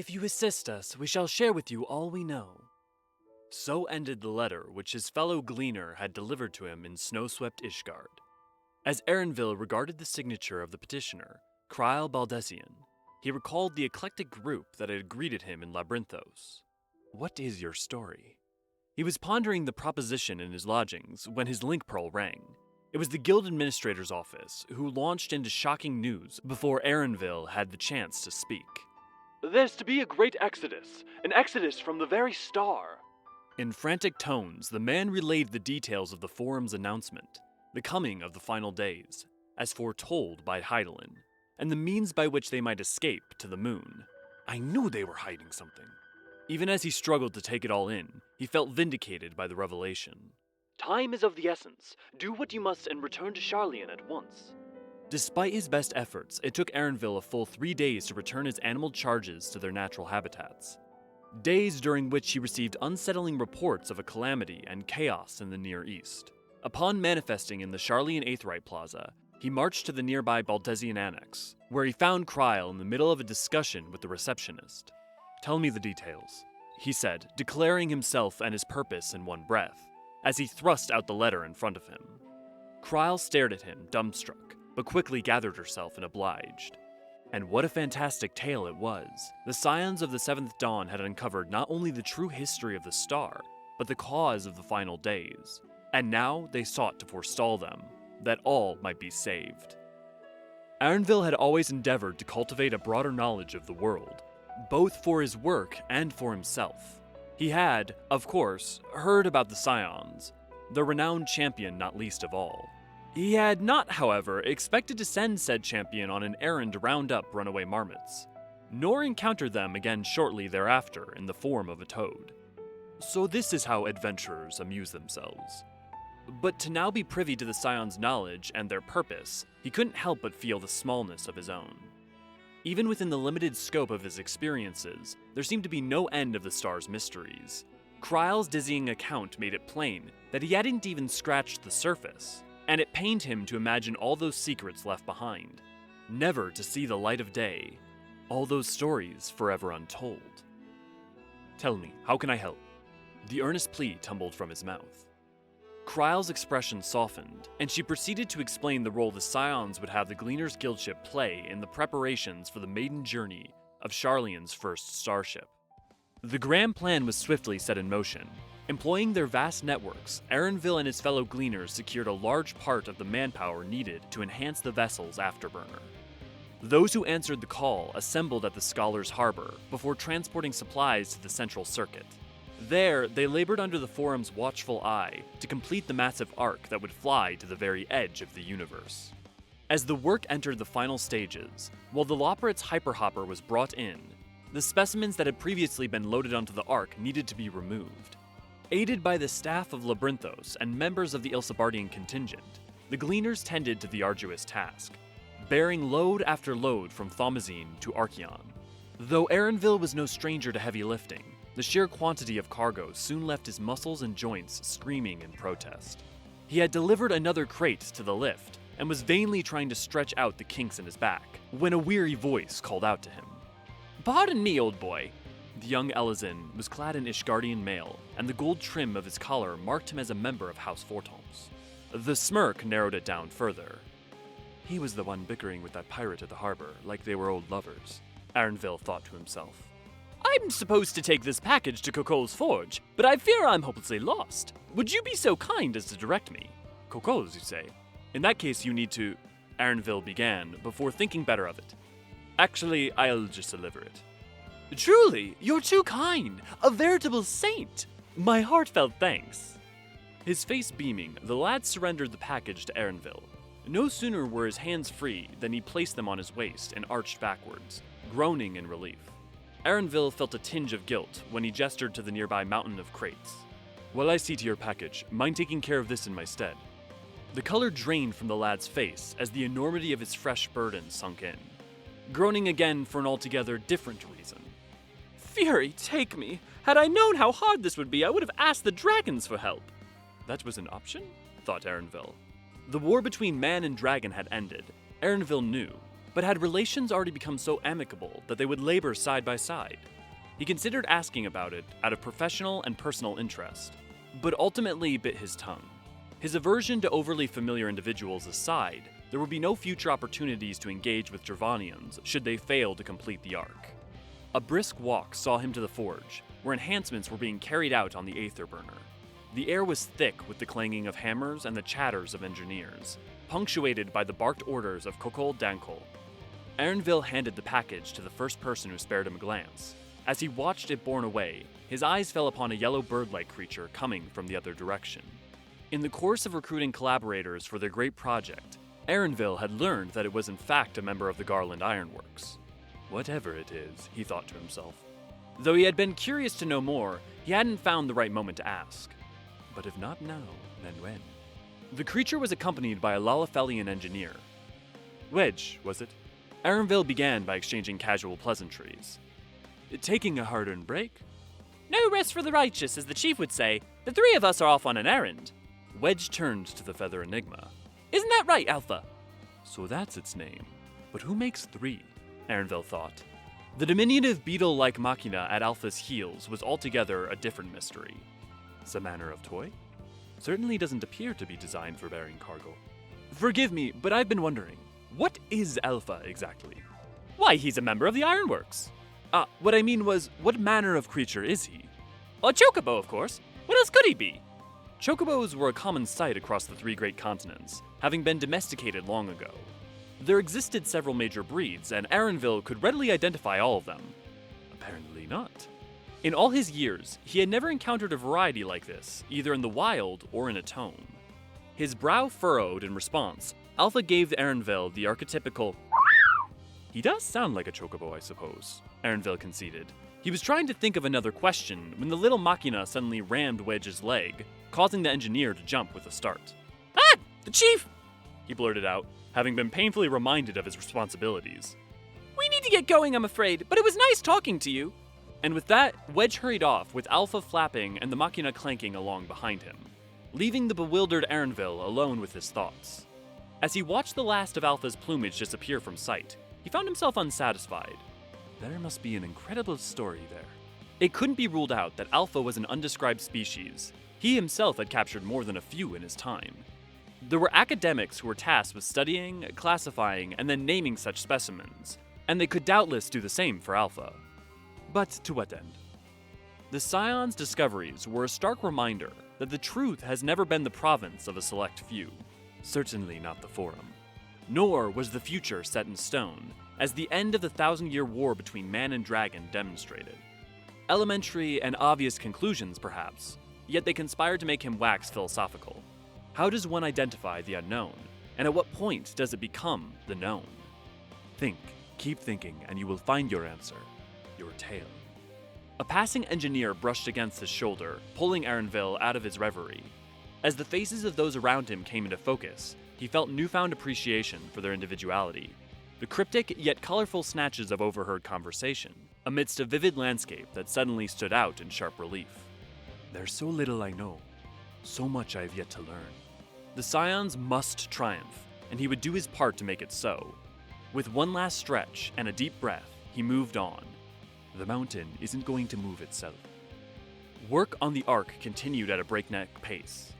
If you assist us, we shall share with you all we know. So ended the letter which his fellow gleaner had delivered to him in snow-swept Ishgard. As Erenville regarded the signature of the petitioner, Kryl Baldesion, he recalled the eclectic group that had greeted him in Labyrinthos. What is your story? He was pondering the proposition in his lodgings when his link pearl rang. It was the guild administrator's office, who launched into shocking news before Erenville had the chance to speak. There's to be a great exodus, an exodus from the very star. In frantic tones, the man relayed the details of the forum's announcement, the coming of the final days, as foretold by Hydaelyn, and the means by which they might escape to the moon. I knew they were hiding something. Even as he struggled to take it all in, he felt vindicated by the revelation. Time is of the essence. Do what you must and return to Sharlayan at once. Despite his best efforts, it took Erenville a full 3 days to return his animal charges to their natural habitats. Days during which he received unsettling reports of a calamity and chaos in the Near East. Upon manifesting in the Sharlayan Aetheryte Plaza, he marched to the nearby Baldesion Annex, where he found Kryl in the middle of a discussion with the receptionist. Tell me the details, he said, declaring himself and his purpose in one breath, as he thrust out the letter in front of him. Kryl stared at him, dumbstruck, but quickly gathered herself and obliged. And what a fantastic tale it was. The Scions of the Seventh Dawn had uncovered not only the true history of the star, but the cause of the final days. And now they sought to forestall them, that all might be saved. Erenville had always endeavored to cultivate a broader knowledge of the world, both for his work and for himself. He had, of course, heard about the Scions, the renowned champion not least of all. He had not, however, expected to send said champion on an errand to round up runaway marmots, nor encounter them again shortly thereafter in the form of a toad. So this is how adventurers amuse themselves. But to now be privy to the Scions' knowledge and their purpose, he couldn't help but feel the smallness of his own. Even within the limited scope of his experiences, there seemed to be no end of the star's mysteries. Kryl's dizzying account made it plain that he hadn't even scratched the surface, and it pained him to imagine all those secrets left behind, never to see the light of day, all those stories forever untold. Tell me, how can I help? The earnest plea tumbled from his mouth. Kryl's expression softened, and she proceeded to explain the role the Scions would have the Gleaner's Guildship play in the preparations for the maiden journey of Sharlayan's first starship. The grand plan was swiftly set in motion. Employing their vast networks, Erenville and his fellow Gleaners secured a large part of the manpower needed to enhance the vessel's afterburner. Those who answered the call assembled at the Scholar's Harbor before transporting supplies to the central circuit. There, they labored under the Forum's watchful eye to complete the massive arc that would fly to the very edge of the universe. As the work entered the final stages, while the Loporrit's hyperhopper was brought in, the specimens that had previously been loaded onto the arc needed to be removed. Aided by the staff of Labyrinthos and members of the Ilsabardian contingent, the Gleaners tended to the arduous task, bearing load after load from Thomazine to Archeon. Though Erenville was no stranger to heavy lifting, the sheer quantity of cargo soon left his muscles and joints screaming in protest. He had delivered another crate to the lift, and was vainly trying to stretch out the kinks in his back, when a weary voice called out to him. "Pardon me, old boy." The young Eorzean was clad in Ishgardian mail, and the gold trim of his collar marked him as a member of House Fortons. The smirk narrowed it down further. He was the one bickering with that pirate at the harbor, like they were old lovers, Erenville thought to himself. "I'm supposed to take this package to Coco's forge, but I fear I'm hopelessly lost. Would you be so kind as to direct me?" "Coco's, you say? In that case, you need to..." Erenville began, before thinking better of it. "Actually, I'll just deliver it." "Truly, you're too kind! A veritable saint! My heartfelt thanks!" His face beaming, the lad surrendered the package to Erenville. No sooner were his hands free than he placed them on his waist and arched backwards, groaning in relief. Erenville felt a tinge of guilt when he gestured to the nearby mountain of crates. "While I see to your package, mind taking care of this in my stead?" The color drained from the lad's face as the enormity of his fresh burden sunk in, groaning again for an altogether different reason. "Fury, take me! Had I known how hard this would be, I would have asked the dragons for help." That was an option? Thought Erenville. The war between man and dragon had ended. Erenville knew. but had relations already become so amicable that they would labor side by side? He considered asking about it out of professional and personal interest, but ultimately bit his tongue. His aversion to overly familiar individuals aside, there would be no future opportunities to engage with Dravanians should they fail to complete the arc. A brisk walk saw him to the forge, where enhancements were being carried out on the Aether Burner. The air was thick with the clanging of hammers and the chatters of engineers, punctuated by the barked orders of Kokol Dankol. Erenville handed the package to the first person who spared him a glance. As he watched it borne away, his eyes fell upon a yellow bird-like creature coming from the other direction. In the course of recruiting collaborators for their great project, Erenville had learned that it was in fact a member of the Garland Ironworks. Whatever it is, he thought to himself. Though he had been curious to know more, he hadn't found the right moment to ask. But if not now, then when? The creature was accompanied by a Lalafelian engineer. Wedge, was it? Erenville began by exchanging casual pleasantries. Taking a hard-earned break? No rest for the righteous, as the chief would say. The three of us are off on an errand. Wedge turned to the Feather Enigma. Isn't that right, Alpha? So that's its name. But who makes three? Erenville thought. The diminutive beetle-like machina at Alpha's heels was altogether a different mystery. Some manner of toy? Certainly doesn't appear to be designed for bearing cargo. Forgive me, but I've been wondering, what is Alpha exactly? Why, he's a member of the Ironworks. What I mean was, what manner of creature is he? A chocobo, of course. What else could he be? Chocobos were a common sight across the three great continents, having been domesticated long ago. There existed several major breeds, and Erenville could readily identify all of them. Apparently not. In all his years, he had never encountered a variety like this, either in the wild or in a tome. His brow furrowed in response. Alpha gave Erenville the archetypical He does sound like a chocobo, I suppose, Erenville conceded. He was trying to think of another question when the little machina suddenly rammed Wedge's leg, causing the engineer to jump with a start. Ah! The chief! He blurted out, having been painfully reminded of his responsibilities. We need to get going, I'm afraid, but it was nice talking to you. And with that, Wedge hurried off with Alpha flapping and the machina clanking along behind him, leaving the bewildered Erenville alone with his thoughts. As he watched the last of Alpha's plumage disappear from sight, he found himself unsatisfied. There must be an incredible story there. It couldn't be ruled out that Alpha was an undescribed species. He himself had captured more than a few in his time. There were academics who were tasked with studying, classifying, and then naming such specimens, and they could doubtless do the same for Alpha. But to what end? The Scion's discoveries were a stark reminder that the truth has never been the province of a select few. Certainly not the Forum. Nor was the future set in stone, as the end of the 1,000-year war between man and dragon demonstrated. Elementary and obvious conclusions, perhaps, yet they conspired to make him wax philosophical. How does one identify the unknown, and at what point does it become the known? Think, keep thinking, and you will find your answer. Your tale. A passing engineer brushed against his shoulder, pulling Erenville out of his reverie. As the faces of those around him came into focus, he felt newfound appreciation for their individuality. The cryptic yet colorful snatches of overheard conversation, amidst a vivid landscape that suddenly stood out in sharp relief. There's so little I know, so much I have yet to learn. The Scions must triumph, and he would do his part to make it so. With one last stretch and a deep breath, he moved on. The mountain isn't going to move itself. Work on the Ark continued at a breakneck pace,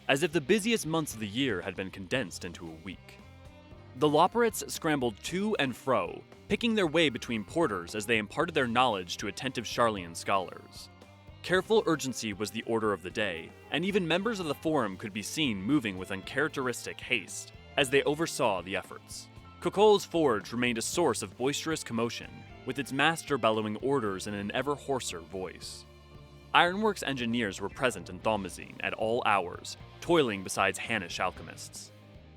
as if the busiest months of the year had been condensed into a week. The Loperates scrambled to and fro, picking their way between porters as they imparted their knowledge to attentive Sharlayan scholars. Careful urgency was the order of the day, and even members of the Forum could be seen moving with uncharacteristic haste as they oversaw the efforts. Kokol's forge remained a source of boisterous commotion, with its master bellowing orders in an ever hoarser voice. Ironworks engineers were present in Thaumazian at all hours, toiling beside Hannish alchemists.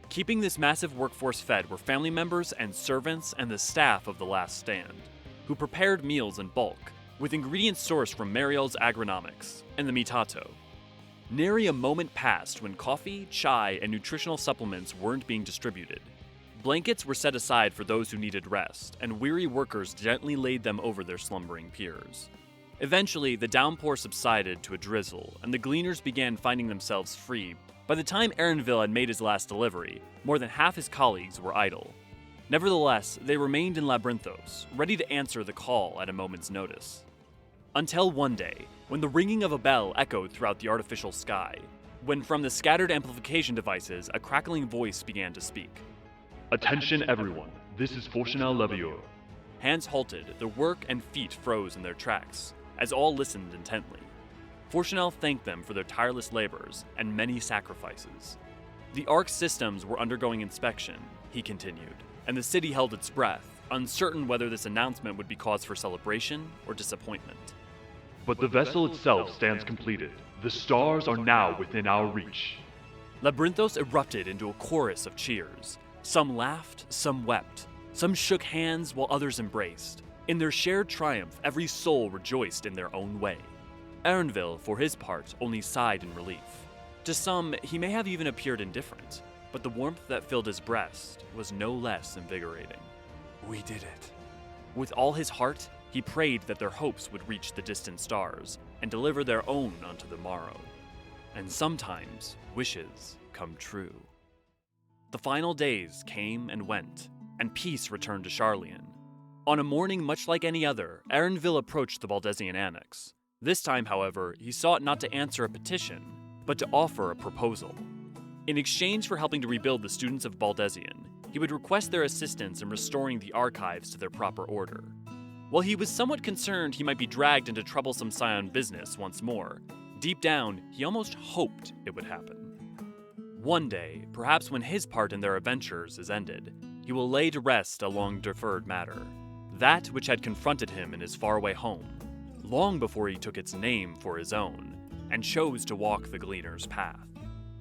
Keeping this massive workforce fed were family members and servants and the staff of the Last Stand, who prepared meals in bulk, with ingredients sourced from Mariel's agronomics and the Mitato. Nary a moment passed when coffee, chai, and nutritional supplements weren't being distributed. Blankets were set aside for those who needed rest, and weary workers gently laid them over their slumbering peers. Eventually, the downpour subsided to a drizzle, and the gleaners began finding themselves free. By the time Erenville had made his last delivery, more than half his colleagues were idle. Nevertheless, they remained in Labyrinthos, ready to answer the call at a moment's notice. Until one day, when the ringing of a bell echoed throughout the artificial sky, when from the scattered amplification devices a crackling voice began to speak. Attention everyone, this is Ffxiv Levior. Hands halted, their work and feet froze in their tracks, as all listened intently. Ffxiv thanked them for their tireless labors and many sacrifices. The Ark systems were undergoing inspection, he continued, and the city held its breath, uncertain whether this announcement would be cause for celebration or disappointment. But the vessel itself stands completed. The stars are now within our reach. Labyrinthos erupted into a chorus of cheers. Some laughed, some wept. Some shook hands while others embraced. In their shared triumph, every soul rejoiced in their own way. Eorzean, for his part, only sighed in relief. To some, he may have even appeared indifferent, but the warmth that filled his breast was no less invigorating. We did it. With all his heart, he prayed that their hopes would reach the distant stars and deliver their own unto the morrow. And sometimes, wishes come true. The final days came and went, and peace returned to Sharlayan. On a morning much like any other, Eorzean approached the Baldesion Annex. This time, however, he sought not to answer a petition, but to offer a proposal. In exchange for helping to rebuild the students of Baldesion, he would request their assistance in restoring the archives to their proper order. While he was somewhat concerned he might be dragged into troublesome Scion business once more, deep down, he almost hoped it would happen. One day, perhaps when his part in their adventures is ended, he will lay to rest a long-deferred matter, that which had confronted him in his faraway home, long before he took its name for his own, and chose to walk the Gleaner's path.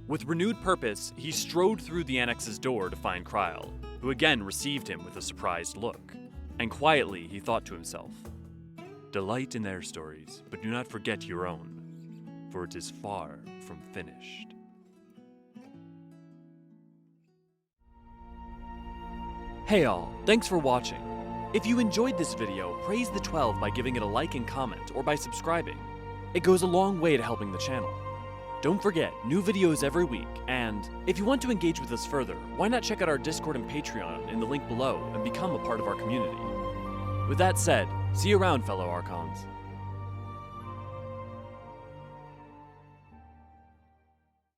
With renewed purpose, he strode through the annex's door to find Kryl, who again received him with a surprised look. And quietly he thought to himself, "Delight in their stories, but do not forget your own, for it is far from finished." Hey all, thanks for watching. If you enjoyed this video, praise the 12 by giving it a like and comment, or by subscribing. It goes a long way to helping the channel. Don't forget, new videos every week, and if you want to engage with us further, why not check out our Discord and Patreon in the link below and become a part of our community. With that said, see you around, fellow archons.